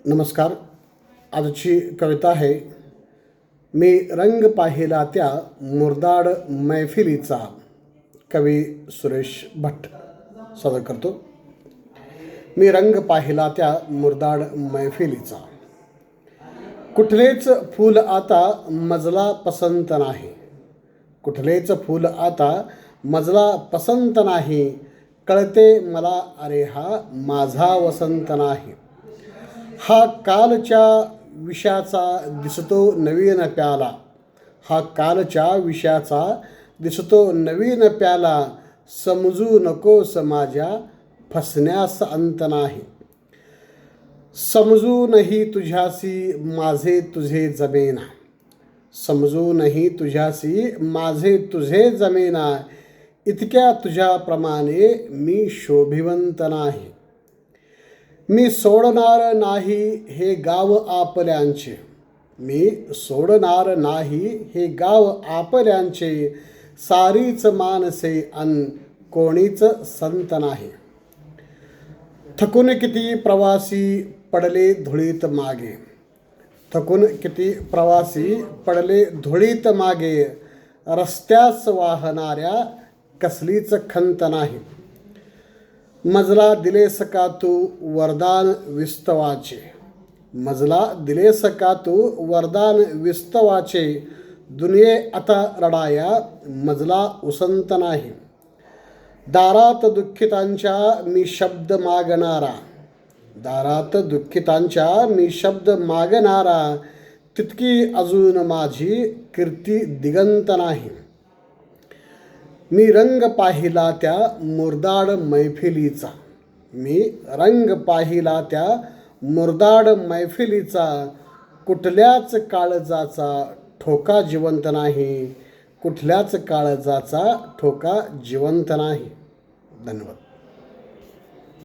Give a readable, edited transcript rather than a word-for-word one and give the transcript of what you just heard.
नमस्कार. आजची कविता आहे मी रंग पाहिला त्या मुरदाड मैफिलीचा. कवी सुरेश भट सादर करतो. मी रंग पाहिला त्या मुरदाड मैफिलीचा, कुठलेच फूल आता मजला पसंत नाही. कुठलेच फूल आता मजला पसंत नाही. कळते मला अरे हा माझा वसंत नाही. हा कालच्या विषाचा दिसतो नवीन प्याला. हा कालच्या विषाचा दिसतो नवीन प्याला. समजू नकोस माझ्या फसण्यास अंत नाही. समजूनही तुझ्यासी माझे तुझे जमेना. समजूनही तुझ्यासी माझे तुझे जमेना. इतक्या तुझ्याप्रमाणे मी शोभिवंत नाही. मी सोडणार नाही हे गाव आपल्यांचे. मी सोडणार नाही हे गाव आपल्यांचे. सारीच माणसे अन कोणीच संत नाही. थकून किती प्रवासी पडले धुळीत मागे. थकून किती प्रवासी पडले धुळीत मागे. रस्त्यास वाहणाऱ्या कसलीच खंत नाही. मजला दिलेस का तू वरदान विस्तवाचे. मजला दिलेस का तू वरदान विस्तवाचे. दुनिये आता रडाया मजला उसंत नाही. दारात दुःखितांच्या मी शब्द मागणारा. दारात दुःखितांच्या मी शब्द मागणारा. तितकी अजून माझी कीर्ती दिगंत नाही. मी रंग पाहिला त्या मुरदाड मैफिलीचा. मी रंग पाहिला त्या मुरदाड मैफिलीचा. कुठल्याच काळजाचा ठोका जिवंत नाही. कुठल्याच काळजाचा ठोका जिवंत नाही. धन्यवाद.